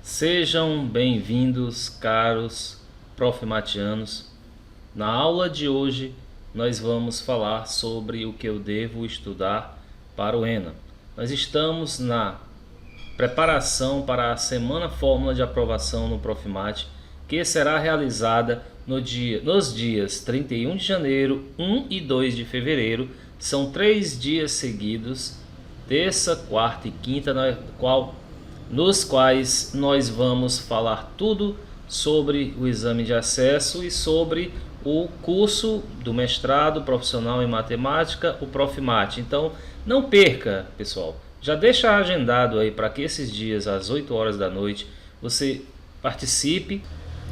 Sejam bem-vindos, caros profimatianos. Na aula de hoje, nós vamos falar sobre o que eu devo estudar para o ENA. Nós estamos na preparação para a Semana Fórmula de Aprovação no Profimate, que será realizada nos dias 31 de janeiro, 1 e 2 de fevereiro. São 3 dias seguidos, terça, quarta e quinta, nos quais nós vamos falar tudo sobre o exame de acesso e sobre o curso do mestrado profissional em matemática, o Profimate. Então não perca, pessoal, já deixa agendado aí para que esses dias às 8 horas da noite você participe,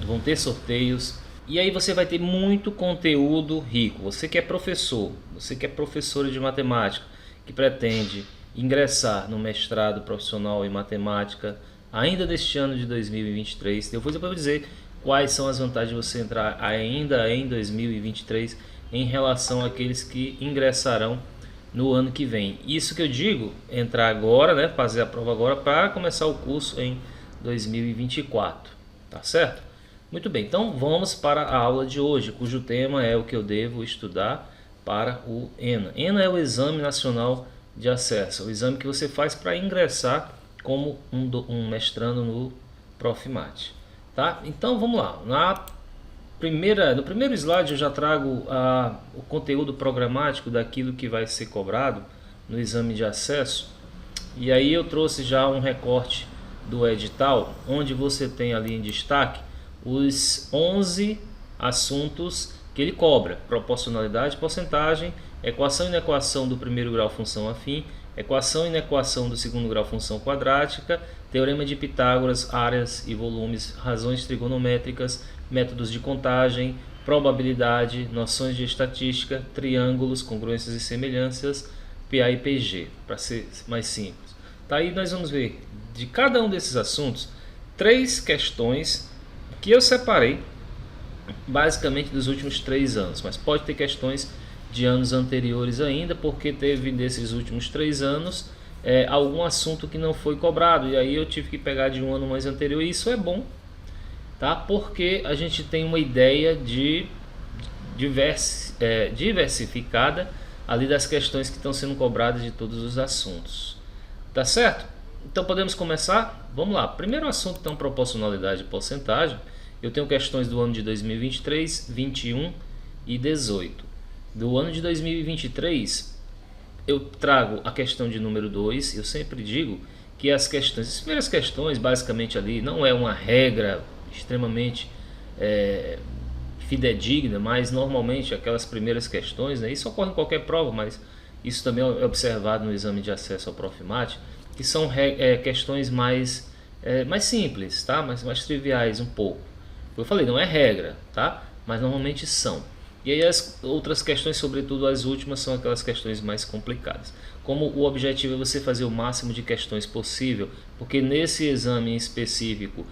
vão ter sorteios e aí você vai ter muito conteúdo rico. Você que é professor, você que é professora de matemática, que pretende ingressar no mestrado profissional em matemática ainda deste ano de 2023. Eu vou dizer quais são as vantagens de você entrar ainda em 2023 em relação àqueles que ingressarão no ano que vem. Isso que eu digo, entrar agora, né, fazer a prova agora para começar o curso em 2024, tá certo? Muito bem, então vamos para a aula de hoje, cujo tema é o que eu devo estudar para o ENA. ENA é o Exame Nacional de Acesso, o exame que você faz para ingressar como um mestrando no Profimate, tá? Então vamos lá. No primeiro slide eu já trago o conteúdo programático daquilo que vai ser cobrado no exame de acesso. E aí eu trouxe já um recorte do edital, onde você tem ali em destaque os 11 assuntos que ele cobra: proporcionalidade, porcentagem, equação e inequação do primeiro grau função afim, equação e inequação do segundo grau função quadrática, teorema de Pitágoras, áreas e volumes, razões trigonométricas, métodos de contagem, probabilidade, noções de estatística, triângulos, congruências e semelhanças, PA e PG, para ser mais simples. Tá, aí nós vamos ver de cada um desses assuntos 3 questões que eu separei basicamente dos últimos 3 anos, mas pode ter questões de anos anteriores ainda, porque teve desses últimos 3 anos algum assunto que não foi cobrado, e aí eu tive que pegar de um ano mais anterior, e isso é bom, tá? Porque a gente tem uma ideia de diversificada ali das questões que estão sendo cobradas de todos os assuntos, tá certo? Então podemos começar? Vamos lá. Primeiro assunto, então, proporcionalidade e porcentagem. Eu tenho questões do ano de 2023, 21 e 18. Do ano de 2023, eu trago a questão de número 2. Eu sempre digo que as primeiras questões, basicamente ali, não é uma regra extremamente fidedigna, mas normalmente aquelas primeiras questões, né, isso ocorre em qualquer prova, mas isso também é observado no exame de acesso ao Profimate, que são questões mais simples, tá? mais triviais um pouco. Eu falei, não é regra, tá? Mas normalmente são. E aí as outras questões, sobretudo as últimas, são aquelas questões mais complicadas. Como o objetivo é você fazer o máximo de questões possível, porque nesse exame em específico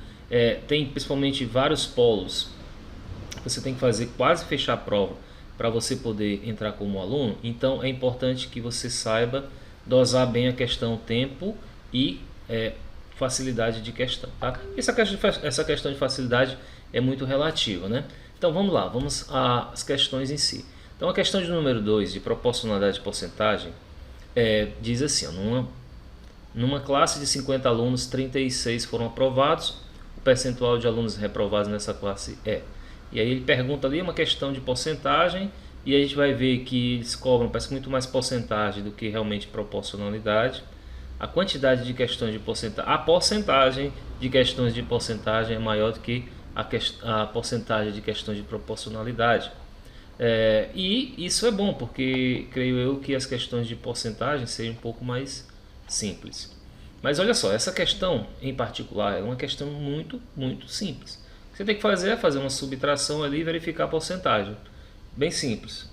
tem principalmente vários polos. Você tem que fazer, quase fechar a prova para você poder entrar como aluno. Então é importante que você saiba dosar bem a questão tempo e facilidade de questão, tá? Essa questão de facilidade é muito relativa, né? Então vamos lá, vamos às questões em si. Então a questão de número 2, de proporcionalidade e porcentagem, diz assim, ó, numa classe de 50 alunos, 36 foram aprovados, o percentual de alunos reprovados nessa classe é. E aí ele pergunta ali uma questão de porcentagem, e a gente vai ver que eles cobram, parece muito mais porcentagem do que realmente proporcionalidade. A quantidade de questões de porcentagem, a porcentagem de questões de porcentagem é maior do que a porcentagem de questões de proporcionalidade. E isso é bom, porque creio eu que as questões de porcentagem sejam um pouco mais simples. Mas olha só, essa questão em particular é uma questão muito, muito simples. O que você tem que fazer é fazer uma subtração ali e verificar a porcentagem. Bem simples.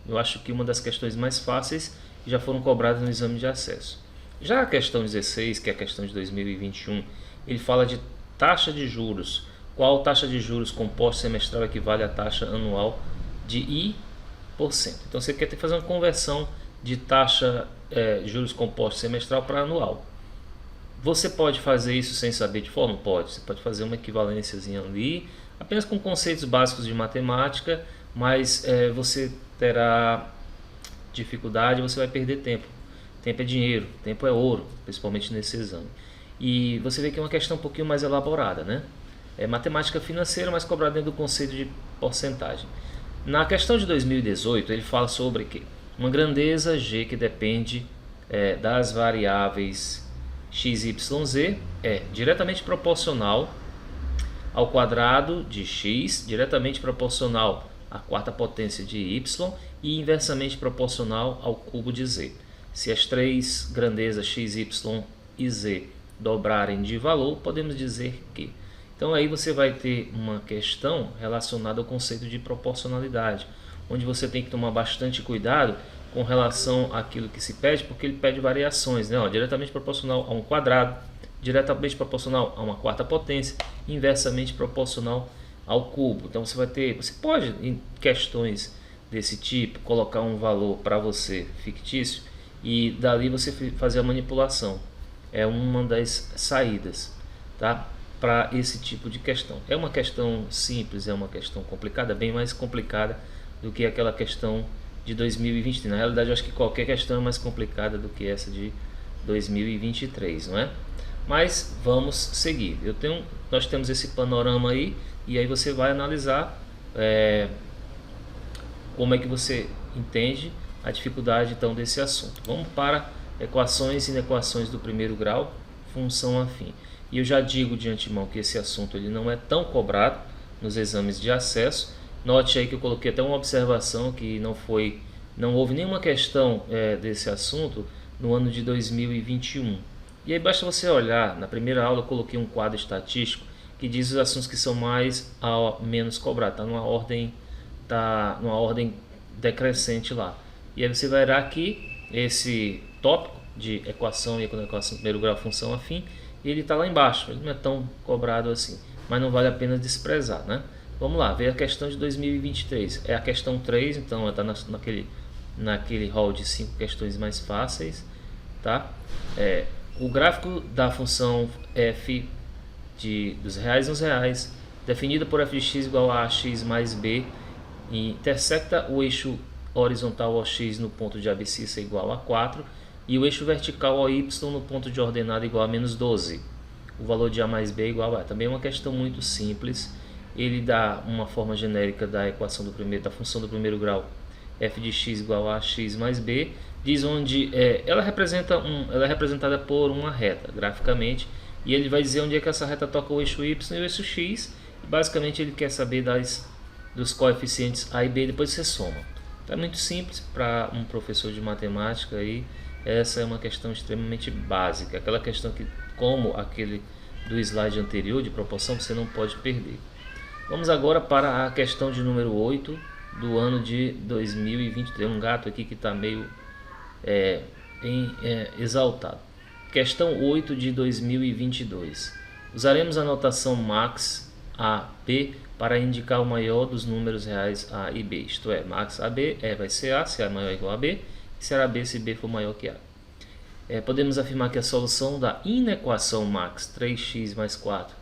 Eu acho que uma das questões mais fáceis já foram cobradas no exame de acesso. Já a questão 16, que é a questão de 2021, ele fala de taxa de juros. Qual taxa de juros composta semestral equivale à taxa anual de I%? Então você quer ter que fazer uma conversão de taxa juros compostos semestral para anual. Você pode fazer isso sem saber de fórmula? Pode. Você pode fazer uma equivalênciazinha ali, apenas com conceitos básicos de matemática, mas você terá dificuldade, você vai perder tempo. Tempo é dinheiro, tempo é ouro, principalmente nesse exame. E você vê que é uma questão um pouquinho mais elaborada, né? É matemática financeira, mas cobrada dentro do conceito de porcentagem. Na questão de 2018, ele fala sobre que uma grandeza G que depende das variáveis x, y, z é diretamente proporcional ao quadrado de x, diretamente proporcional à quarta potência de y e inversamente proporcional ao cubo de z. Se as três grandezas x, y e z dobrarem de valor, podemos dizer que. Então aí você vai ter uma questão relacionada ao conceito de proporcionalidade, onde você tem que tomar bastante cuidado com relação àquilo que se pede, porque ele pede variações, né? Diretamente proporcional a um quadrado, diretamente proporcional a uma quarta potência, inversamente proporcional ao cubo. Então você pode, em questões desse tipo, colocar um valor para você fictício e dali você fazer a manipulação. É uma das saídas, tá? Para esse tipo de questão. É uma questão simples, é uma questão complicada, bem mais complicada do que aquela questão de 2023. Na realidade, eu acho que qualquer questão é mais complicada do que essa de 2023, não é? Mas vamos seguir. Nós temos esse panorama aí, e aí você vai analisar como é que você entende a dificuldade então desse assunto. Vamos para equações e inequações do primeiro grau, função afim. E eu já digo de antemão que esse assunto ele não é tão cobrado nos exames de acesso. Note aí que eu coloquei até uma observação que não houve nenhuma questão desse assunto no ano de 2021. E aí basta você olhar, na primeira aula eu coloquei um quadro estatístico que diz os assuntos que são mais a menos cobrados, tá numa ordem decrescente lá. E aí você vai ver aqui esse tópico de equação e equação do primeiro grau, função afim, ele está lá embaixo, ele não é tão cobrado assim, mas não vale a pena desprezar, né? Vamos lá, ver a questão de 2023, é a questão 3, então está naquele hall de 5 questões mais fáceis, tá? O gráfico da função f dos reais nos reais, definida por f de x igual a x mais b, e intersecta o eixo horizontal OX no ponto de abscissa igual a 4 e o eixo vertical OY no ponto de ordenada igual a menos 12. O valor de A mais B é igual a... Também é uma questão muito simples. Ele dá uma forma genérica da equação da função do primeiro grau f de x igual a x mais b, diz onde ela é representada por uma reta graficamente, e ele vai dizer onde é que essa reta toca o eixo y e o eixo x. E basicamente ele quer saber dos coeficientes a e b, e depois você soma. Então é muito simples para um professor de matemática aí. Essa é uma questão extremamente básica, aquela questão que, como aquele do slide anterior de proporção, você não pode perder. Vamos agora para a questão de número 8 do ano de 2020. Tem um gato aqui que está meio exaltado. Questão 8 de 2022. Usaremos a notação max AB para indicar o maior dos números reais A e B. Isto é, max AB vai ser A, se A é maior ou igual a B, e será B se B for maior que A. Podemos afirmar que a solução da inequação max 3x mais 4,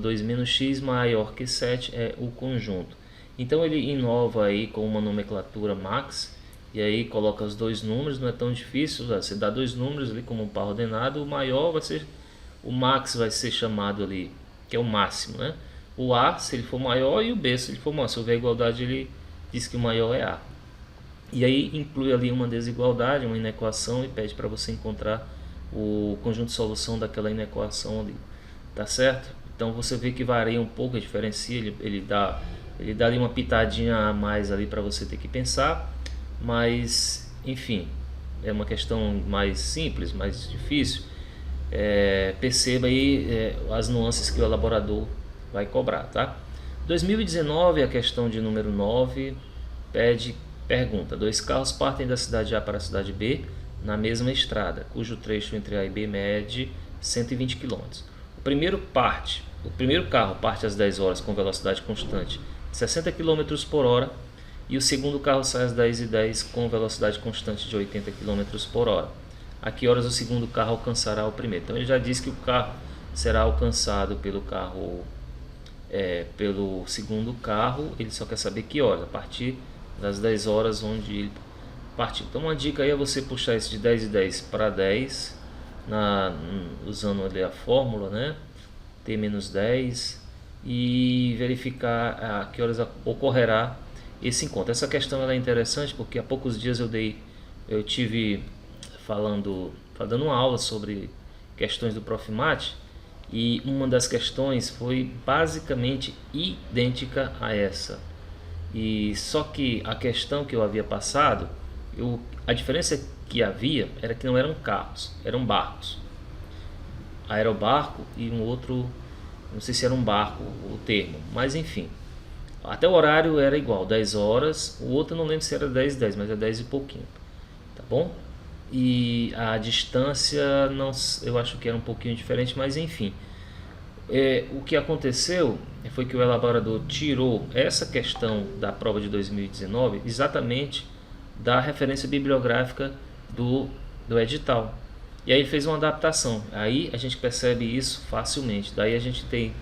2 menos x maior que 7 é o conjunto. Então ele inova aí com uma nomenclatura max, e aí coloca os dois números, não é tão difícil, você dá dois números ali como um par ordenado, o max vai ser chamado ali, que é o máximo, né? O A se ele for maior e o B se ele for maior. Se houver igualdade, ele diz que o maior é A. E aí inclui ali uma desigualdade, uma inequação, e pede para você encontrar o conjunto de solução daquela inequação ali, tá certo? Então você vê que varia um pouco, diferencia, ele dá ali uma pitadinha a mais ali para você ter que pensar, mas enfim, é uma questão mais simples, mais difícil. Perceba aí as nuances que o elaborador vai cobrar, tá? 2019, a questão de número 9 pergunta: dois carros partem da cidade A para a cidade B na mesma estrada, cujo trecho entre A e B mede 120 km. O primeiro carro parte às 10 horas com velocidade constante de 60 km por hora e o segundo carro sai às 10h10 com velocidade constante de 80 km por hora. a que horas o segundo carro alcançará o primeiro. Então ele já disse que o carro será alcançado pelo segundo carro, ele só quer saber que horas, a partir das 10 horas onde ele partiu. Então uma dica aí é você puxar esse de 10 e 10 para 10, usando ali a fórmula, né? T-10, e verificar a que horas ocorrerá esse encontro. Essa questão ela é interessante porque há poucos dias eu tive dando uma aula sobre questões do Profimate, e uma das questões foi basicamente idêntica a essa. E só que a questão que eu havia passado, a diferença que havia era que não eram carros, eram barcos. Aerobarco e um outro, não sei se era um barco o termo, mas enfim. Até o horário era igual, 10 horas, o outro eu não lembro se era 10 e 10, mas é 10 e pouquinho, tá bom? E a distância, não, eu acho que era um pouquinho diferente, mas enfim. O que aconteceu foi que o elaborador tirou essa questão da prova de 2019 exatamente da referência bibliográfica do edital. E aí fez uma adaptação. Aí a gente percebe isso facilmente. Daí a gente tem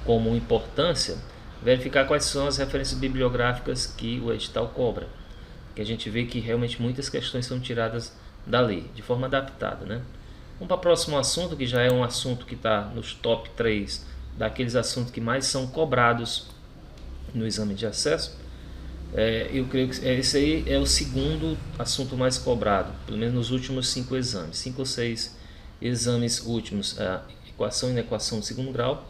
como importância verificar quais são as referências bibliográficas que o edital cobra. Que a gente vê que realmente muitas questões são tiradas da lei, de forma adaptada, né? Vamos para o próximo assunto, que já é um assunto que está nos top 3 daqueles assuntos que mais são cobrados no exame de acesso. Eu creio que esse aí é o segundo assunto mais cobrado, pelo menos nos últimos 5 exames, 5 ou 6 exames últimos: a equação e inequação do segundo grau,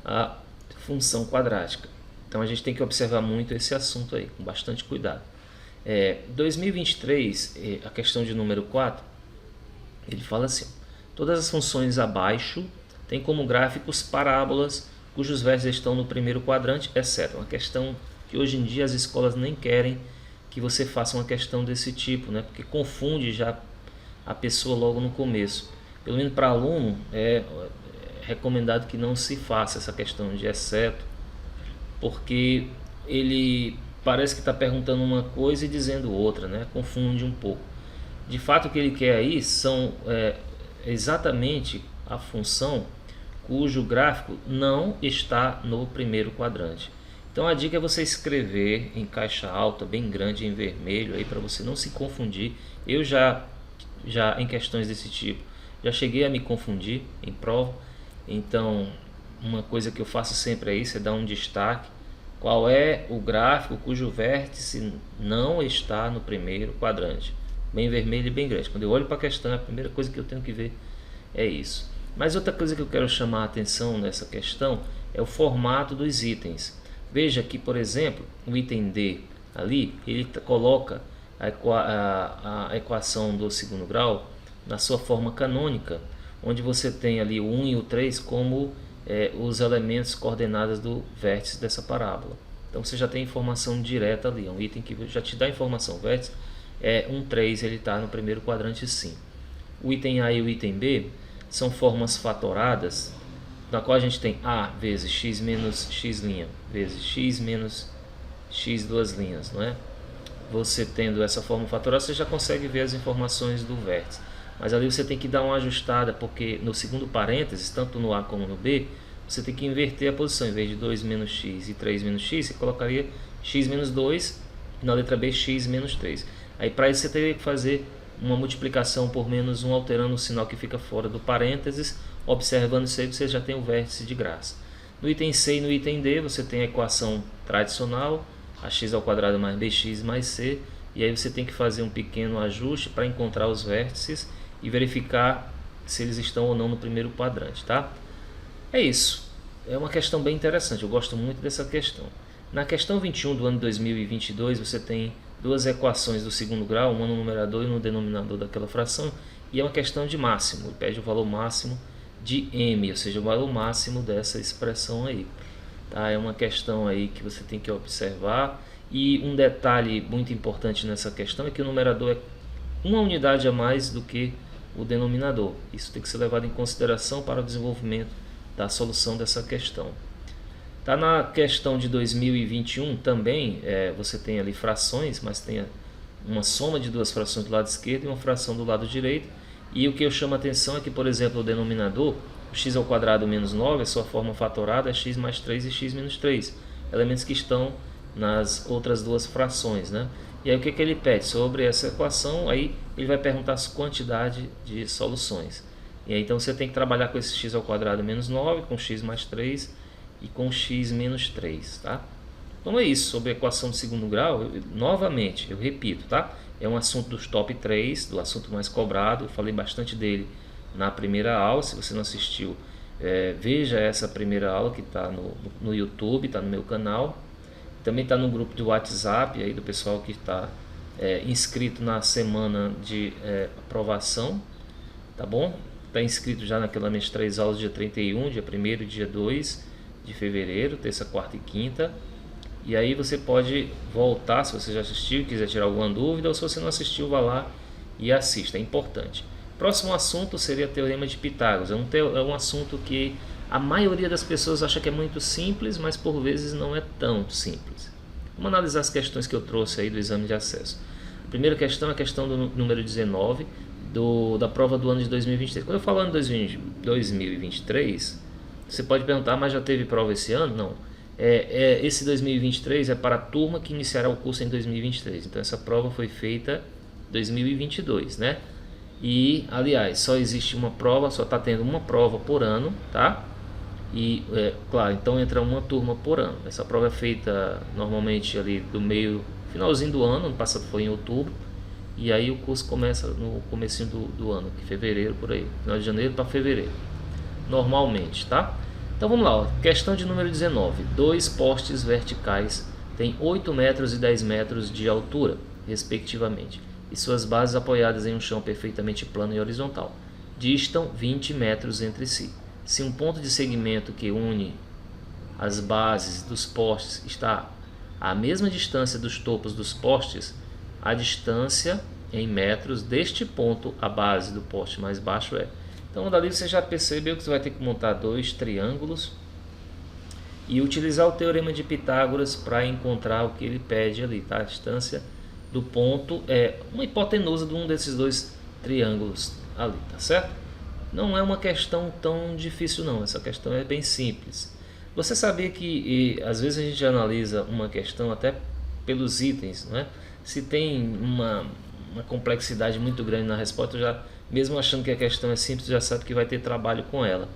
a função quadrática. Então a gente tem que observar muito esse assunto aí, com bastante cuidado. 2023, a questão de número 4, ele fala assim: todas as funções abaixo têm como gráficos parábolas cujos vértices estão no primeiro quadrante, exceto. Uma questão que hoje em dia as escolas nem querem que você faça uma questão desse tipo, né? Porque confunde já a pessoa logo no começo. Pelo menos para aluno é recomendado que não se faça essa questão de exceto, porque ele parece que está perguntando uma coisa e dizendo outra, né? Confunde um pouco. De fato, o que ele quer aí são exatamente a função cujo gráfico não está no primeiro quadrante. Então a dica é você escrever em caixa alta, bem grande, em vermelho, aí para você não se confundir. Eu já em questões desse tipo já cheguei a me confundir em prova. Então uma coisa que eu faço sempre é isso, é dar um destaque. Qual é o gráfico cujo vértice não está no primeiro quadrante? Bem vermelho e bem grande. Quando eu olho para a questão, a primeira coisa que eu tenho que ver é isso. Mas outra coisa que eu quero chamar a atenção nessa questão é o formato dos itens. Veja que, por exemplo, o item D ali, ele coloca a equação do segundo grau na sua forma canônica, onde você tem ali o 1 e o 3 como os elementos coordenadas do vértice dessa parábola. Então você já tem informação direta ali, é um item que já te dá informação. O vértice 3, ele está no primeiro quadrante, sim. O item A e o item B são formas fatoradas, na qual a gente tem A vezes x menos x' vezes x menos x duas linhas, não é? Você tendo essa forma fatorada, você já consegue ver as informações do vértice. Mas ali você tem que dar uma ajustada, porque no segundo parênteses, tanto no A como no B, você tem que inverter a posição. Em vez de 2 menos x e 3 menos x, você colocaria x menos 2, e na letra B x menos 3. Aí para isso você teria que fazer uma multiplicação por menos 1, alterando o sinal que fica fora do parênteses. Observando isso aí, você já tem o vértice de graça. No item C e no item D, você tem a equação tradicional, ax ao quadrado mais bx mais c, e aí você tem que fazer um pequeno ajuste para encontrar os vértices e verificar se eles estão ou não no primeiro quadrante, tá? É isso. É uma questão bem interessante, eu gosto muito dessa questão. Na questão 21 do ano 2022, você tem duas equações do segundo grau, uma no numerador e no denominador daquela fração, e é uma questão de máximo, ele pede o valor máximo de m, ou seja, o valor máximo dessa expressão aí. Tá? É uma questão aí que você tem que observar, e um detalhe muito importante nessa questão é que o numerador é uma unidade a mais do que o denominador. Isso tem que ser levado em consideração para o desenvolvimento da solução dessa questão. Tá, na questão de 2021 também, você tem ali frações, mas tem uma soma de duas frações do lado esquerdo e uma fração do lado direito. E o que eu chamo a atenção é que, por exemplo, o denominador, o x ao quadrado menos 9, a sua forma fatorada é x mais 3 e x menos 3, elementos que estão nas outras duas frações, né? E aí o que ele pede? Sobre essa equação, aí ele vai perguntar a quantidade de soluções. E aí então você tem que trabalhar com esse x ao quadrado menos 9, com x mais 3 e com x menos 3, tá? Então é isso, sobre a equação de segundo grau, novamente, eu repito, tá? É um assunto dos top 3, do assunto mais cobrado, eu falei bastante dele na primeira aula. Se você não assistiu, veja essa primeira aula que está no YouTube, está no meu canal. Também está no grupo de WhatsApp aí do pessoal que está inscrito na semana de aprovação, tá bom? Está inscrito já naquelas 3 aulas, dia 31, dia 1º e dia 2 de fevereiro, terça, quarta e quinta. E aí você pode voltar, se você já assistiu e quiser tirar alguma dúvida, ou se você não assistiu, vá lá e assista, é importante. Próximo assunto seria Teorema de Pitágoras. É um assunto que a maioria das pessoas acha que é muito simples, mas por vezes não é tão simples. Vamos analisar as questões que eu trouxe aí do exame de acesso. A primeira questão é a questão do número 19 da prova do ano de 2023. Quando eu falo ano de 2023, você pode perguntar, mas já teve prova esse ano? Não. Esse 2023 é para a turma que iniciará o curso em 2023. Então essa prova foi feita em 2022, né? E, aliás, só existe uma prova, só está tendo uma prova por ano, tá? E, claro, então entra uma turma por ano. Essa prova é feita normalmente ali do meio, finalzinho do ano passado foi em outubro. E aí o curso começa no comecinho do ano, que fevereiro, por aí. Final de janeiro para fevereiro, normalmente, tá? Então vamos lá, ó. Questão de número 19. Dois postes verticais têm 8 metros e 10 metros de altura, respectivamente, e suas bases apoiadas em um chão perfeitamente plano e horizontal. Distam 20 metros entre si. Se um ponto de segmento que une as bases dos postes está à mesma distância dos topos dos postes, a distância em metros deste ponto à base do poste mais baixo é... Então dali você já percebeu que você vai ter que montar dois triângulos e utilizar o teorema de Pitágoras para encontrar o que ele pede ali, tá? A distância do ponto é uma hipotenusa de um desses dois triângulos ali, tá certo? Não é uma questão tão difícil não, essa questão é bem simples. Você sabia que às vezes a gente analisa uma questão até pelos itens, não é? Se tem uma complexidade muito grande na resposta, já mesmo achando que a questão é simples, já sabe que vai ter trabalho com ela.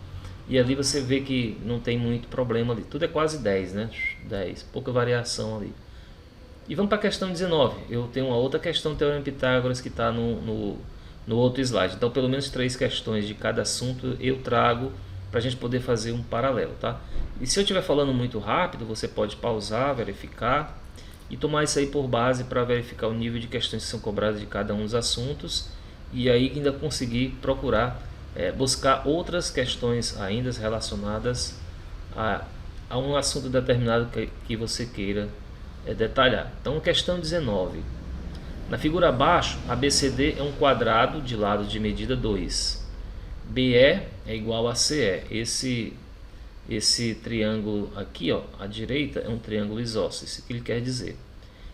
E ali você vê que não tem muito problema ali. Tudo é quase 10, né? 10, pouca variação ali. E vamos para a questão 19. Eu tenho uma outra questão do Teorema de Pitágoras que está no outro slide. Então, pelo menos 3 questões de cada assunto eu trago para a gente poder fazer um paralelo, tá? E se eu estiver falando muito rápido, você pode pausar, verificar e tomar isso aí por base para verificar o nível de questões que são cobradas de cada um dos assuntos. E aí ainda conseguir procurar buscar outras questões ainda relacionadas a um assunto determinado que você queira detalhar. Então, questão 19. Na figura abaixo, ABCD é um quadrado de lado de medida 2. BE é igual a CE. Esse triângulo aqui, ó, à direita, é um triângulo isósceles. Isso que ele quer dizer.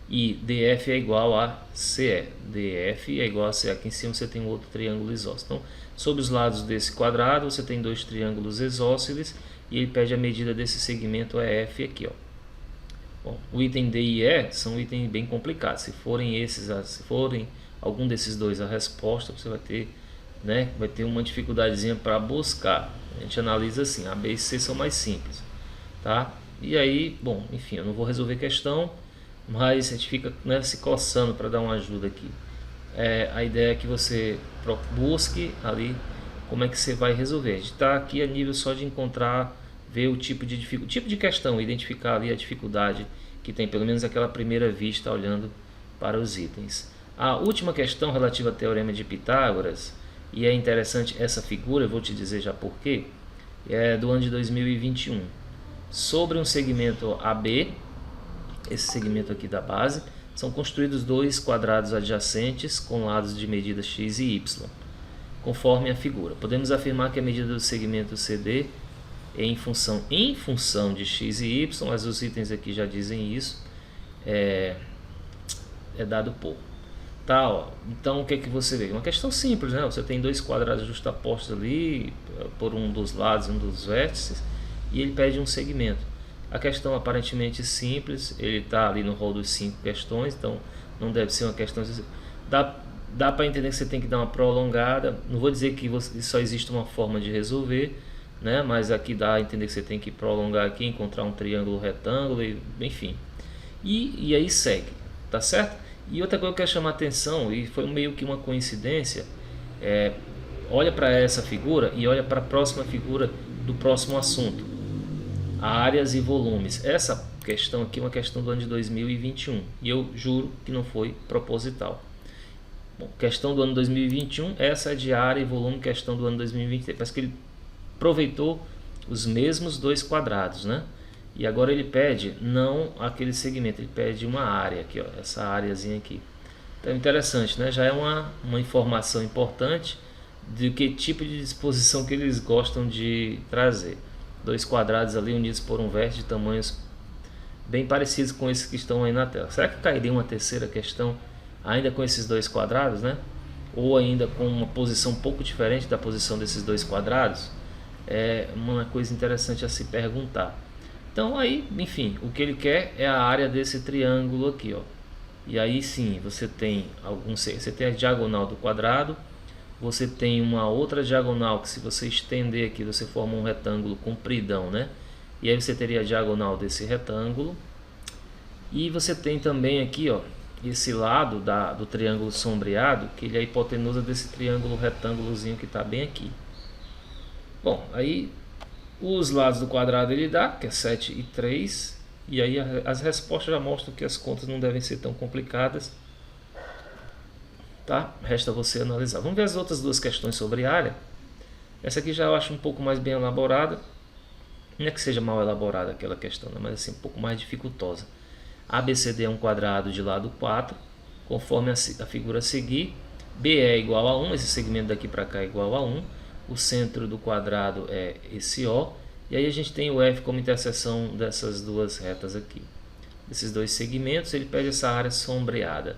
E DF é igual a CE. DF é igual a CE. Aqui em cima você tem um outro triângulo isósceles. Então, sobre os lados desse quadrado, você tem dois triângulos isósceles e ele pede a medida desse segmento EF aqui, ó. Bom, o item D e E são itens bem complicados. Se forem algum desses dois a resposta, você vai ter, né, uma dificuldadezinha para buscar. A gente analisa assim, A, B e C são mais simples, tá? E aí, bom, enfim, eu não vou resolver questão, mas a gente fica, né, se coçando para dar uma ajuda aqui. A ideia é que você busque ali como é que você vai resolver. A gente está aqui a nível só de encontrar, ver o tipo de questão, identificar ali a dificuldade que tem, pelo menos aquela primeira vista olhando para os itens. A última questão relativa ao Teorema de Pitágoras, e é interessante essa figura, eu vou te dizer já por quê, é do ano de 2021. Sobre um segmento AB, esse segmento aqui da base, são construídos dois quadrados adjacentes com lados de medida x e y, conforme a figura. Podemos afirmar que a medida do segmento CD é em função de x e y, mas os itens aqui já dizem isso, é dado por. Tá, ó. Então o que é que você vê? Uma questão simples, né? Você tem dois quadrados justapostos ali, por um dos lados e um dos vértices, e ele pede um segmento. A questão aparentemente simples, ele está ali no rol dos 5 questões, então não deve ser uma questão. Dá para entender que você tem que dar uma prolongada. Não vou dizer que só existe uma forma de resolver, né? Mas aqui dá a entender que você tem que prolongar aqui, encontrar um triângulo retângulo, enfim. E aí segue, tá certo? E outra coisa que eu quero chamar a atenção, e foi meio que uma coincidência, olha para essa figura e olha para a próxima figura do próximo assunto, áreas e volumes. Essa questão aqui é uma questão do ano de 2021 e eu juro que não foi proposital. Bom, questão do ano 2021, essa é de área e volume, questão do ano 2023. Parece que ele aproveitou os mesmos dois quadrados, né? E agora ele pede não aquele segmento, ele pede uma área aqui, ó, essa áreazinha aqui. Então interessante, né? Já é uma informação importante de que tipo de disposição que eles gostam de trazer. Dois quadrados ali unidos por um vértice de tamanhos bem parecidos com esses que estão aí na tela. Será que cairia uma terceira questão ainda com esses dois quadrados, né? Ou ainda com uma posição um pouco diferente da posição desses dois quadrados? É uma coisa interessante a se perguntar. Então aí, enfim, o que ele quer é a área desse triângulo aqui, ó. E aí sim, você tem a diagonal do quadrado, você tem uma outra diagonal que, se você estender aqui, você forma um retângulo compridão, né? E aí você teria a diagonal desse retângulo. E você tem também aqui, ó, esse lado do triângulo sombreado, que ele é a hipotenusa desse triângulo retângulozinho que está bem aqui. Bom, aí os lados do quadrado ele dá, que é 7 e 3. E aí as respostas já mostram que as contas não devem ser tão complicadas. Tá? Resta você analisar. Vamos ver as outras duas questões sobre área. Essa aqui já eu acho um pouco mais bem elaborada. Não é que seja mal elaborada aquela questão, né? Mas assim, um pouco mais dificultosa. ABCD é um quadrado de lado 4, conforme a figura a seguir. BE é igual a 1, esse segmento daqui para cá é igual a 1. O centro do quadrado é esse O. E aí a gente tem o F como interseção dessas duas retas aqui. Desses dois segmentos, ele pede essa área sombreada.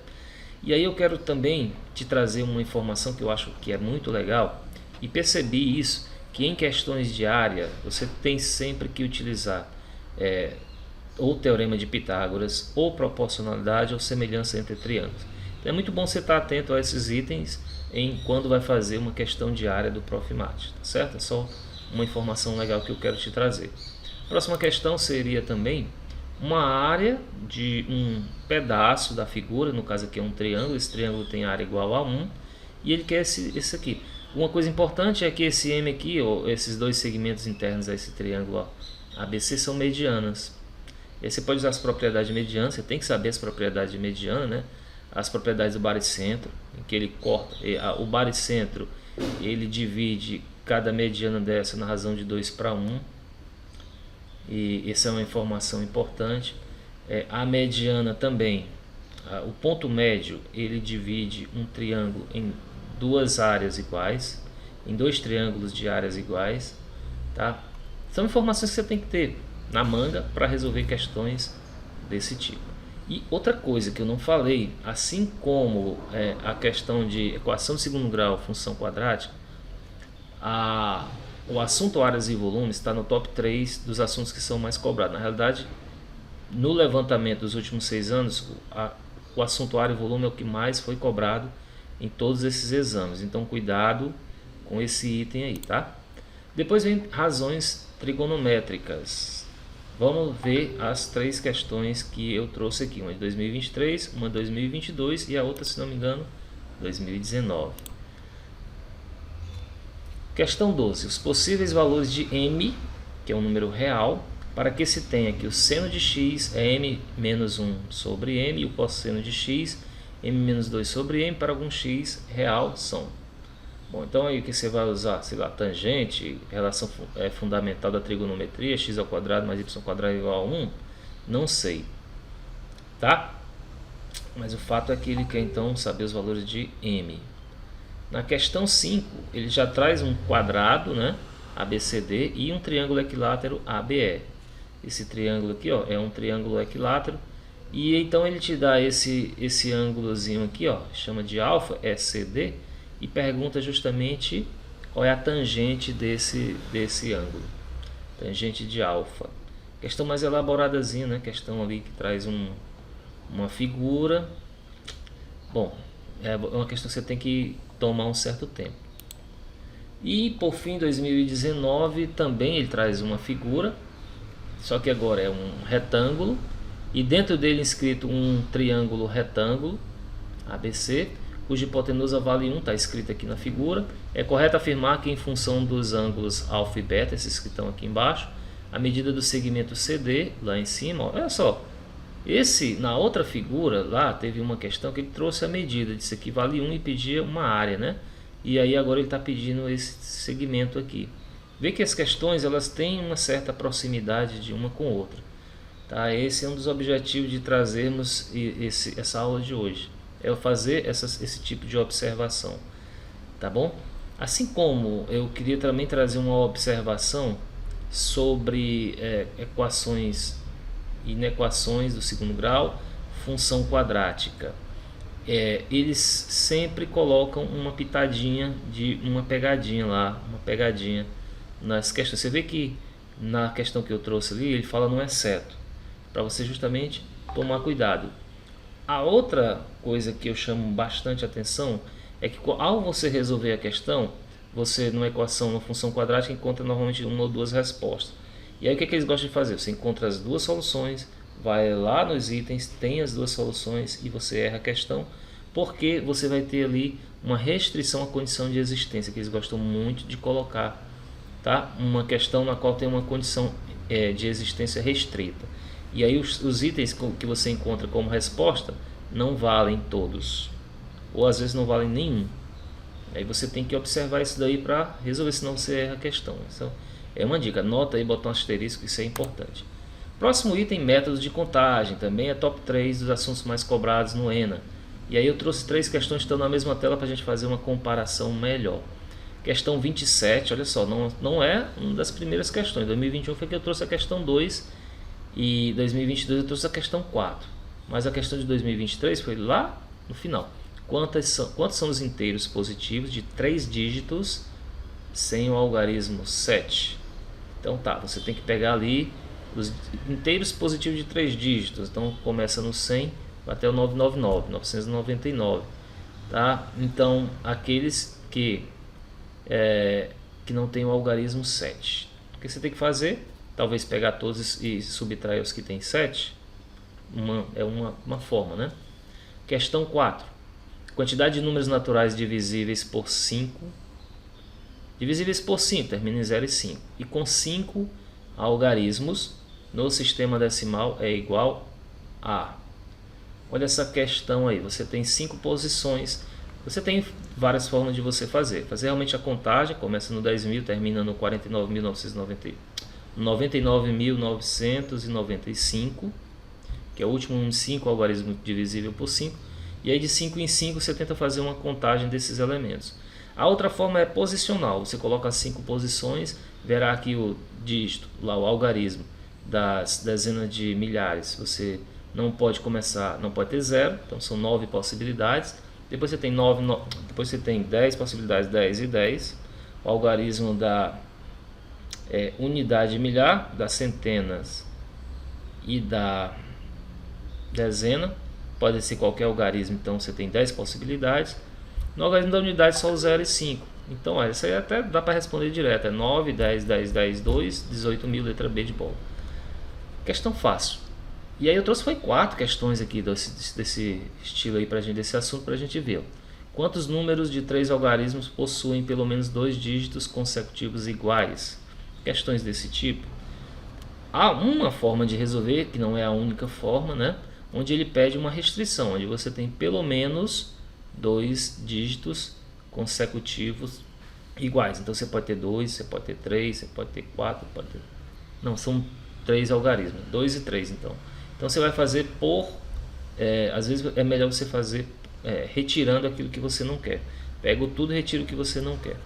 E aí eu quero também te trazer uma informação que eu acho que é muito legal. E percebi isso, que em questões de área, você tem sempre que utilizar ou teorema de Pitágoras, ou proporcionalidade, ou semelhança entre triângulos. Então é muito bom você estar atento a esses itens quando vai fazer uma questão de área do Prof. Mate, tá certo? É só uma informação legal que eu quero te trazer. A próxima questão seria também uma área de um pedaço da figura, no caso aqui é um triângulo, esse triângulo tem área igual a 1, e ele quer esse aqui. Uma coisa importante é que esse M aqui, ó, esses dois segmentos internos a esse triângulo, ó, ABC, são medianas. E aí você pode usar as propriedades de mediana, você tem que saber as propriedades de mediana, né? As propriedades do baricentro, em que ele corta, o baricentro ele divide cada mediana dessa na razão de 2:1, e essa é uma informação importante. A mediana também, o ponto médio, ele divide um triângulo em duas áreas iguais, em dois triângulos de áreas iguais, tá? São informações que você tem que ter na manga para resolver questões desse tipo. E outra coisa que eu não falei, assim como a questão de equação de segundo grau, função quadrática, o assunto áreas e volumes está no top 3 dos assuntos que são mais cobrados. Na realidade, no levantamento dos últimos 6 anos, o assunto área e volume é o que mais foi cobrado em todos esses exames. Então cuidado com esse item aí, tá? Depois vem razões trigonométricas. Vamos ver as 3 questões que eu trouxe aqui, uma de 2023, uma de 2022 e a outra, se não me engano, 2019. Questão 12. Os possíveis valores de m, que é um número real, para que se tenha que o seno de x é m menos 1 sobre m e o cosseno de x m menos 2 sobre m para algum x real são. Bom, então aí o que você vai usar? Sei lá, tangente, relação fundamental da trigonometria, x ao quadrado mais y ao quadrado igual a 1? Não sei, tá? Mas o fato é que ele quer então saber os valores de m. Na questão 5, ele já traz um quadrado, né, ABCD, e um triângulo equilátero ABE. Esse triângulo aqui, ó, é um triângulo equilátero E então ele te dá esse ângulozinho aqui, ó, chama de alfa, ECD, e pergunta justamente qual é a tangente desse ângulo. Tangente de alfa. Questão mais elaboradazinha, né? Questão ali que traz uma figura. Bom, é uma questão que você tem que tomar um certo tempo. E por fim, 2019 também ele traz uma figura, só que agora é um retângulo e dentro dele inscrito um triângulo retângulo ABC, cuja hipotenusa vale 1, está escrito aqui na figura. É correto afirmar que em função dos ângulos alfa e beta, esses que estão aqui embaixo, a medida do segmento CD, lá em cima, ó, olha só, na outra figura lá teve uma questão que ele trouxe a medida, disse que vale 1 e pedia uma área, né? E aí agora ele está pedindo esse segmento aqui. Vê que as questões elas têm uma certa proximidade de uma com outra. Tá? Esse é um dos objetivos de trazermos essa aula de hoje. É fazer esse tipo de observação. Tá bom? Assim como eu queria também trazer uma observação sobre equações e inequações do segundo grau, função quadrática. Eles sempre colocam uma pitadinha uma pegadinha lá, uma pegadinha nas questões. Você vê que na questão que eu trouxe ali, ele fala no exceto, para você justamente tomar cuidado. A outra coisa que eu chamo bastante atenção é que ao você resolver a questão, você numa equação, numa função quadrática, encontra normalmente uma ou duas respostas. E aí o que eles gostam de fazer? Você encontra as duas soluções, vai lá nos itens, tem as duas soluções e você erra a questão, porque você vai ter ali uma restrição à condição de existência, que eles gostam muito de colocar, tá? Uma questão na qual tem uma condição de existência restrita. E aí os itens que você encontra como resposta não valem todos, ou às vezes não valem nenhum. Aí você tem que observar isso daí para resolver, senão você erra a questão. Então, é uma dica, anota aí, bota um asterisco, isso é importante. Próximo item, métodos de contagem, também é top 3 dos assuntos mais cobrados no ENA. E aí eu trouxe 3 questões que estão na mesma tela para a gente fazer uma comparação melhor. Questão 27, olha só, não é uma das primeiras questões. 2021 foi que eu trouxe a questão 2 e 2022 eu trouxe a questão 4. Mas a questão de 2023 foi lá no final. Quantos são os inteiros positivos de 3 dígitos sem o algarismo 7? Então tá, você tem que pegar ali os inteiros positivos de 3 dígitos. Então começa no 100 até o 999, tá? Então aqueles que não tem o algarismo 7. O que você tem que fazer? Talvez pegar todos e subtrair os que tem 7. É uma forma, né? Questão 4. Quantidade de números naturais divisíveis por 5. Divisíveis por 5, termina em 0 e 5. E com 5 algarismos no sistema decimal é igual a... Olha essa questão aí. Você tem 5 posições. Você tem várias formas de você fazer. Fazer realmente a contagem. Começa no 10.000, termina no 99.995, que é o último 5 algarismo divisível por 5. E aí de 5 em 5 você tenta fazer uma contagem desses elementos. A outra forma é posicional. Você coloca 5 posições, verá aqui o dígito, lá o algarismo das dezenas de milhares. Você não pode começar, não pode ter 0, então são 9 possibilidades. Depois você tem 10 possibilidades, 10 e 10. O algarismo da unidade milhar, das centenas e da dezena. Pode ser qualquer algarismo, então você tem 10 possibilidades. No algarismo da unidade, só o 0 e 5. Então, essa aí até dá para responder direto. É 9, 10, 10, 10, 2, 18.000, letra B de bola. Questão fácil. E aí eu trouxe 4 questões aqui desse estilo aí pra gente, desse assunto pra gente ver. Quantos números de 3 algarismos possuem pelo menos 2 dígitos consecutivos iguais? Questões desse tipo. Há uma forma de resolver, que não é a única forma, né? Onde ele pede uma restrição, onde você tem pelo menos 2 dígitos consecutivos iguais. Então você pode ter 2, você pode ter 3, você pode ter 4, pode ter... Não, são 3 algarismos, 2 e 3 então. Então você vai fazer por... às vezes é melhor você fazer retirando aquilo que você não quer. Pego tudo e retiro o que você não quer.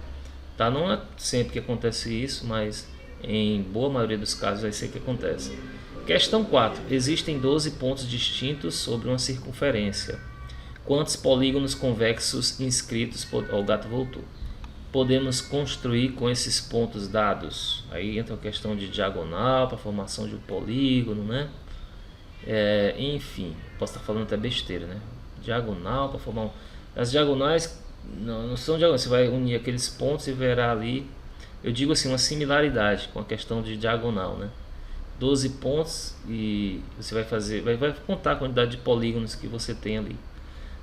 Tá? Não é sempre que acontece isso, mas em boa maioria dos casos vai ser que acontece. Questão 4. Existem 12 pontos distintos sobre uma circunferência. Quantos polígonos convexos inscritos... O gato voltou. Podemos construir com esses pontos dados? Aí entra a questão de diagonal para a formação de um polígono, né? Enfim, posso estar falando até besteira, né? Diagonal para formar as diagonais não são diagonais. Você vai unir aqueles pontos e verá ali, eu digo assim, uma similaridade com a questão de diagonal, né? 12 pontos e você vai fazer, vai contar a quantidade de polígonos que você tem ali.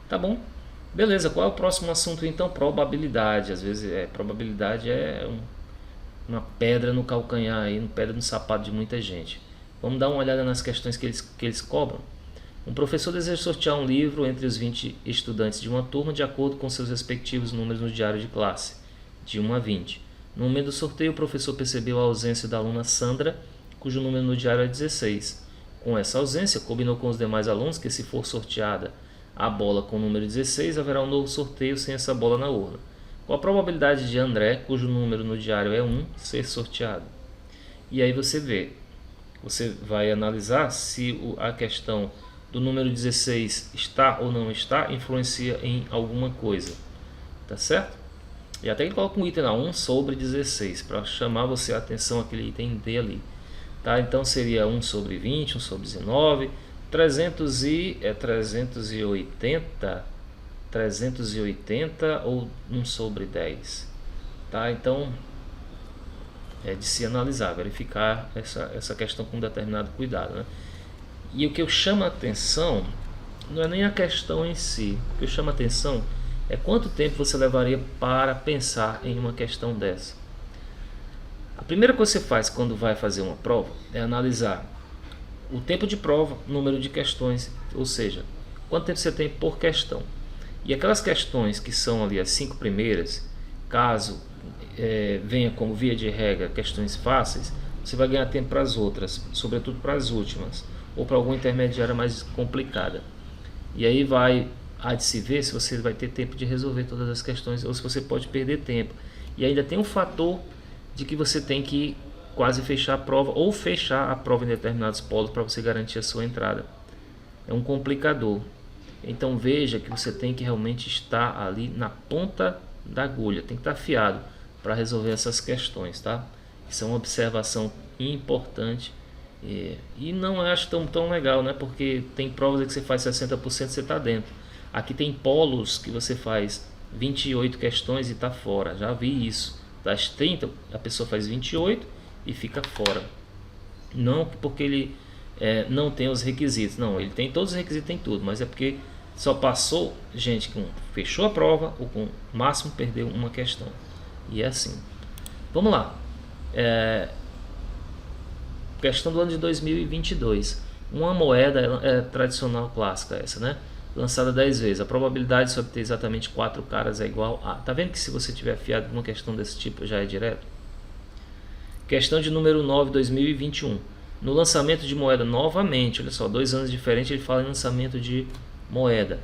Tá bom? Beleza, qual é o próximo assunto então? Probabilidade. Às vezes probabilidade é uma pedra no calcanhar, aí, uma pedra no sapato de muita gente. Vamos dar uma olhada nas questões que eles cobram. Um professor deseja sortear um livro entre os 20 estudantes de uma turma de acordo com seus respectivos números no diário de classe, de 1 a 20. No momento do sorteio, o professor percebeu a ausência da aluna Sandra, cujo número no diário é 16. Com essa ausência, combinou com os demais alunos que, se for sorteada a bola com o número 16, haverá um novo sorteio sem essa bola na urna. Qual a probabilidade de André, cujo número no diário é 1, ser sorteado? E aí você vai analisar se a questão do número 16 está ou não está, influencia em alguma coisa. Tá certo? E até que coloca um item lá, 1 sobre 16, para chamar você a atenção aquele item D ali. Tá? Então seria 1 sobre 20, 1 sobre 19, 380 ou 1 sobre 10. Tá? Então é de se analisar, verificar essa questão com determinado cuidado, né? E o que eu chamo a atenção não é nem a questão em si. O que eu chamo a atenção é quanto tempo você levaria para pensar em uma questão dessa. A primeira coisa que você faz quando vai fazer uma prova é analisar o tempo de prova, número de questões, ou seja, quanto tempo você tem por questão. E aquelas questões que são ali as 5 primeiras, caso venha como via de regra questões fáceis, você vai ganhar tempo para as outras, sobretudo para as últimas, ou para alguma intermediária mais complicada. E aí há de se ver se você vai ter tempo de resolver todas as questões ou se você pode perder tempo. E ainda tem um fator de que você tem que quase fechar a prova ou fechar a prova em determinados polos para você garantir a sua entrada. É um complicador. Então veja que você tem que realmente estar ali na ponta da agulha, tem que estar afiado para resolver essas questões, tá? Isso é uma observação importante e não acho tão legal, né? Porque tem provas que você faz 60% você está dentro. Aqui tem polos que você faz 28 questões e está fora. Já vi isso. Das 30 a pessoa faz 28 e fica fora. Não porque ele não tem os requisitos. Não, ele tem todos os requisitos, tem tudo. Mas é porque só passou gente que fechou a prova ou com o máximo perdeu uma questão. E é assim. Vamos lá. Questão do ano de 2022. Uma moeda tradicional clássica essa, né? Lançada 10 vezes. A probabilidade de obter exatamente 4 caras é igual a... Tá vendo que se você tiver afiado uma questão desse tipo já é direto? Questão de número 9, 2021. No lançamento de moeda novamente, olha só, 2 anos diferentes, ele fala em lançamento de moeda.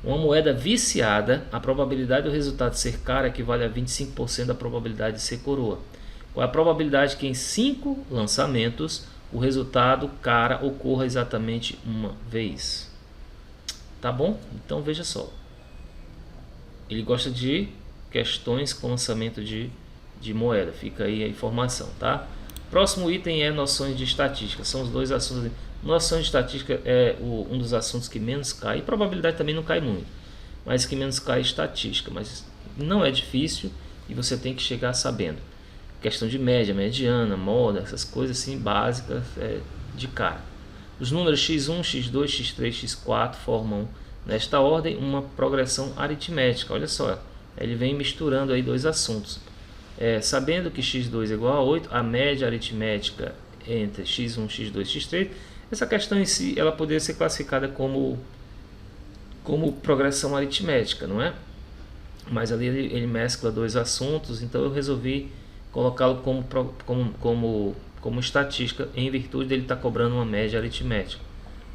Uma moeda viciada, a probabilidade do resultado ser cara equivale a 25% da probabilidade de ser coroa. Qual é a probabilidade que em 5 lançamentos o resultado cara ocorra exatamente uma vez? Tá bom? Então veja só. Ele gosta de questões com lançamento de moeda. Fica aí a informação, tá? Próximo item é noções de estatística. São os dois assuntos. Noções de estatística é um dos assuntos que menos cai. E probabilidade também não cai muito. Mas que menos cai é estatística. Mas não é difícil e você tem que chegar sabendo. Questão de média, mediana, moda, essas coisas assim básicas de cara. Os números x1, x2, x3, x4 formam, nesta ordem, uma progressão aritmética. Olha só, ele vem misturando aí dois assuntos. Sabendo que x2 é igual a 8, a média aritmética entre x1, x2 e x3, essa questão em si ela poderia ser classificada como progressão aritmética, não é? Mas ali ele mescla dois assuntos, então eu resolvi colocá-lo como estatística, em virtude dele estar cobrando uma média aritmética.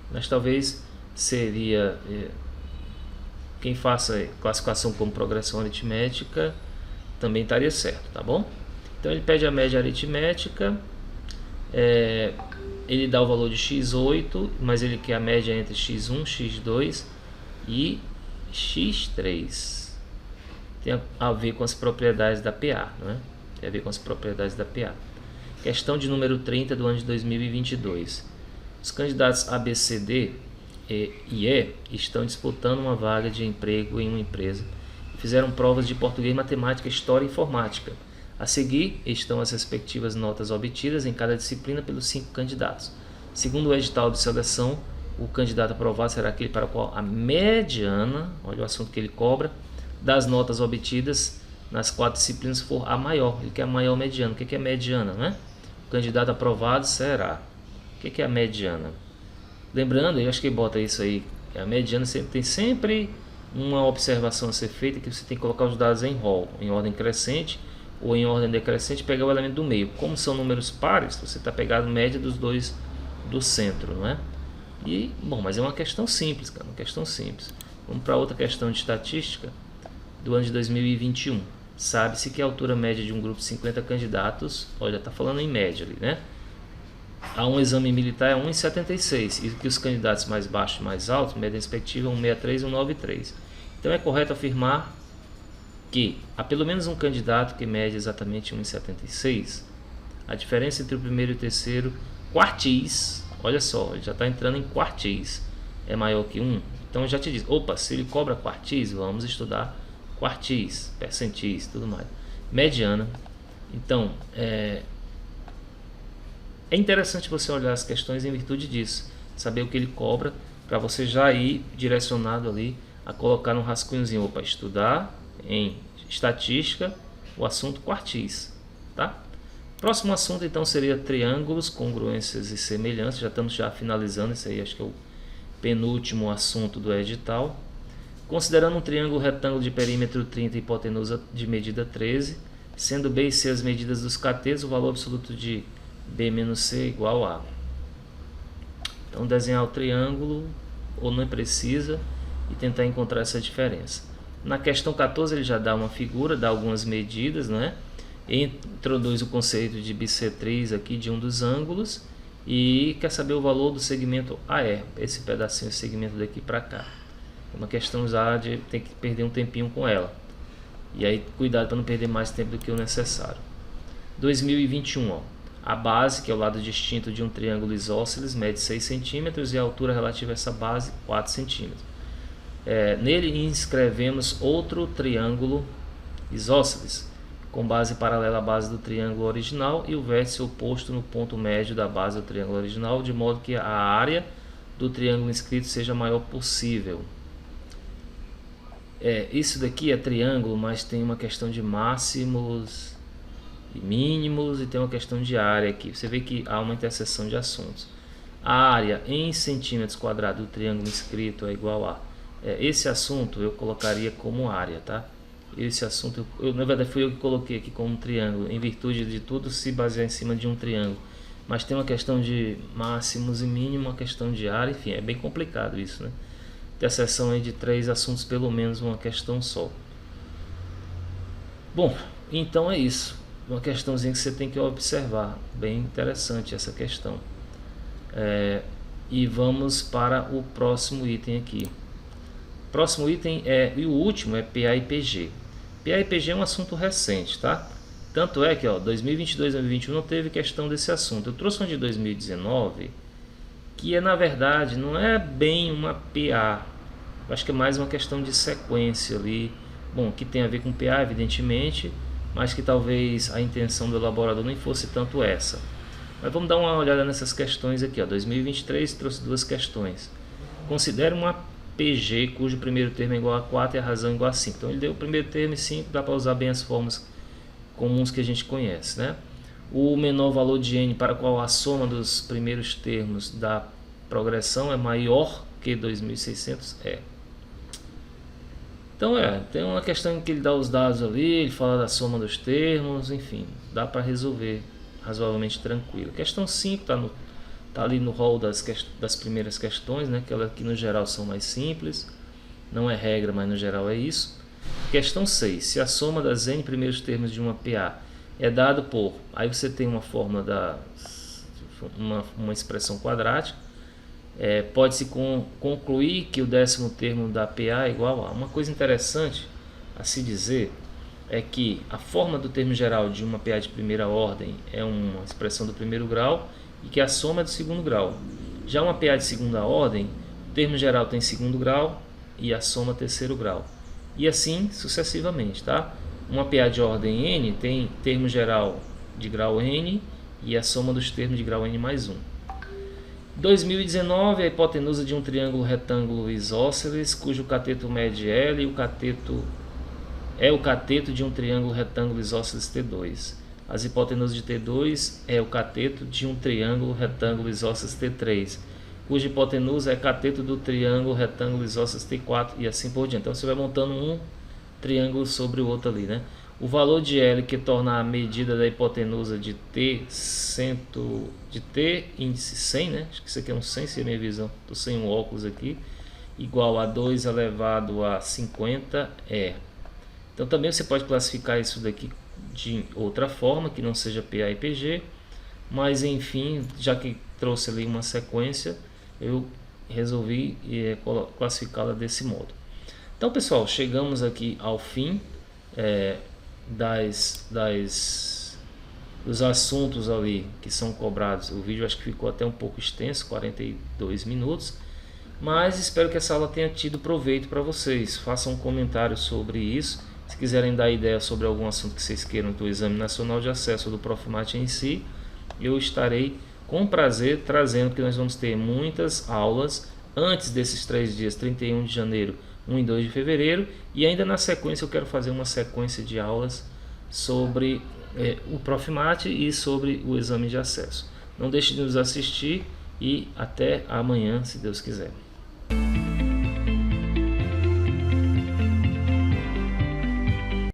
Mas talvez seria quem faça classificação como progressão aritmética também estaria certo, tá bom? Então ele pede a média aritmética ele dá o valor de x8, mas ele quer a média entre x1, x2 e x3. Tem a ver com as propriedades da PA, não é? Tem a ver com as propriedades da PA. Questão de número 30 do ano de 2022. Os candidatos A, B, C, D e E estão disputando uma vaga de emprego em uma empresa e fizeram provas de português, matemática, história e informática. A seguir estão as respectivas notas obtidas em cada disciplina pelos 5 candidatos. Segundo o edital de seleção, o candidato aprovado será aquele para o qual a mediana, olha o assunto que ele cobra, das notas obtidas nas 4 disciplinas for a maior. Ele quer a maior mediana. O que é mediana, né? O candidato aprovado será. O que é a mediana? Lembrando, eu acho que bota isso aí. A mediana tem sempre uma observação a ser feita, que você tem que colocar os dados em rol, em ordem crescente ou em ordem decrescente, pegar o elemento do meio. Como são números pares, você está pegando média dos dois do centro, não é? E, bom, mas é uma questão simples, cara, uma questão simples. Vamos para outra questão de estatística do ano de 2021. Sabe-se que a altura média de um grupo de 50 candidatos, olha, está falando em média ali, né? A um exame militar é 1,76 e que os candidatos mais baixos e mais altos, média respectiva 1,63 e 1,93. Então é correto afirmar que há pelo menos um candidato que mede exatamente 1,76. A diferença entre o primeiro e o terceiro quartis, olha só, ele já está entrando em quartis, é maior que 1. Então já te diz, opa, se ele cobra quartis, vamos estudar quartis, percentis, tudo mais. Mediana. Então, é interessante você olhar as questões em virtude disso, saber o que ele cobra, para você já ir direcionado ali a colocar no rascunhozinho, opa, estudar em estatística o assunto quartis, tá? Próximo assunto então seria triângulos, congruências e semelhanças. Já estamos finalizando, isso aí acho que é o penúltimo assunto do edital. Considerando um triângulo retângulo de perímetro 30 e hipotenusa de medida 13, sendo B e C as medidas dos catetos, o valor absoluto de B menos C é igual a. Então desenhar o triângulo, ou não precisa, e tentar encontrar essa diferença. Na questão 14 ele já dá uma figura, dá algumas medidas, né? E introduz o conceito de bissetriz aqui de um dos ângulos e quer saber o valor do segmento AE, esse pedacinho, esse segmento daqui para cá. É uma questão já de ter que perder um tempinho com ela. E aí cuidado para não perder mais tempo do que o necessário. 2021, ó. A base, que é o lado distinto de um triângulo isósceles, mede 6 cm e a altura relativa a essa base 4 cm. Nele inscrevemos outro triângulo isósceles, com base paralela à base do triângulo original e o vértice oposto no ponto médio da base do triângulo original, de modo que a área do triângulo inscrito seja a maior possível. Isso daqui é triângulo, mas tem uma questão de máximos e mínimos e tem uma questão de área aqui. Você vê que há uma interseção de assuntos. A área em centímetros quadrados do triângulo inscrito é igual a... esse assunto eu colocaria como área, tá? Esse assunto, na verdade foi eu que coloquei aqui como triângulo, em virtude de tudo se basear em cima de um triângulo. Mas tem uma questão de máximos e mínimos, uma questão de área, enfim, é bem complicado isso, né? Interseção aí de 3 assuntos, pelo menos uma questão só. Bom, então é isso. Uma questãozinha que você tem que observar. Bem interessante essa questão. E vamos para o próximo item aqui. Próximo item e o último é PA e PG. PA e PG é um assunto recente, tá? Tanto é que 2022 e 2021 não teve questão desse assunto. Eu trouxe uma de 2019, que na verdade não é bem uma PA. Eu acho que é mais uma questão de sequência ali. Bom, que tem a ver com PA, evidentemente, mas que talvez a intenção do elaborador nem fosse tanto essa. Mas vamos dar uma olhada nessas questões aqui. 2023 trouxe 2 questões. Considere uma PG cujo primeiro termo é igual a 4 e a razão é igual a 5. Então ele deu o primeiro termo e 5, dá para usar bem as formas comuns que a gente conhece, né? O menor valor de n para qual a soma dos primeiros termos da progressão é maior que 2.600 é. Então tem uma questão em que ele dá os dados ali, ele fala da soma dos termos, enfim, dá para resolver razoavelmente tranquilo. Questão 5 tá ali no rol das primeiras questões, né? Que no geral são mais simples, não é regra, mas no geral é isso. Questão 6, se a soma das n primeiros termos de uma PA é dado por, aí você tem uma fórmula uma expressão quadrática, pode-se concluir que o 10º termo da PA é igual a. Uma coisa interessante a se dizer é que a forma do termo geral de uma PA de primeira ordem é uma expressão do primeiro grau e que a soma é do segundo grau. Já uma PA de segunda ordem, o termo geral tem segundo grau e a soma terceiro grau. E assim sucessivamente, tá? Uma PA de ordem N tem termo geral de grau N e a soma dos termos de grau N mais 1. 2019, a hipotenusa de um triângulo retângulo isósceles, cujo cateto mede L e o cateto é o cateto de um triângulo retângulo isósceles T2. As hipotenusas de T2 é o cateto de um triângulo retângulo isósceles T3, cuja hipotenusa é cateto do triângulo retângulo isósceles T4 e assim por diante. Então você vai montando um triângulo sobre o outro ali, né? O valor de L, que torna a medida da hipotenusa de T índice 100, né? Acho que isso aqui é um 100, se a minha visão, estou sem um óculos aqui, igual a 2 elevado a 50 é. Então também você pode classificar isso daqui de outra forma, que não seja PA e PG, mas enfim, já que trouxe ali uma sequência, eu resolvi classificá-la desse modo. Então pessoal, chegamos aqui ao fim dos assuntos ali que são cobrados. O vídeo acho que ficou até um pouco extenso, 42 minutos, mas espero que essa aula tenha tido proveito para vocês. Façam um comentário sobre isso. Se quiserem dar ideia sobre algum assunto que vocês queiram do Exame Nacional de Acesso do Profimate em si, eu estarei com prazer trazendo, que nós vamos ter muitas aulas antes desses 3 dias, 31 de janeiro, 1 e 2 de fevereiro, e ainda na sequência eu quero fazer uma sequência de aulas sobre o Profimate e sobre o exame de acesso. Não deixe de nos assistir e até amanhã, se Deus quiser.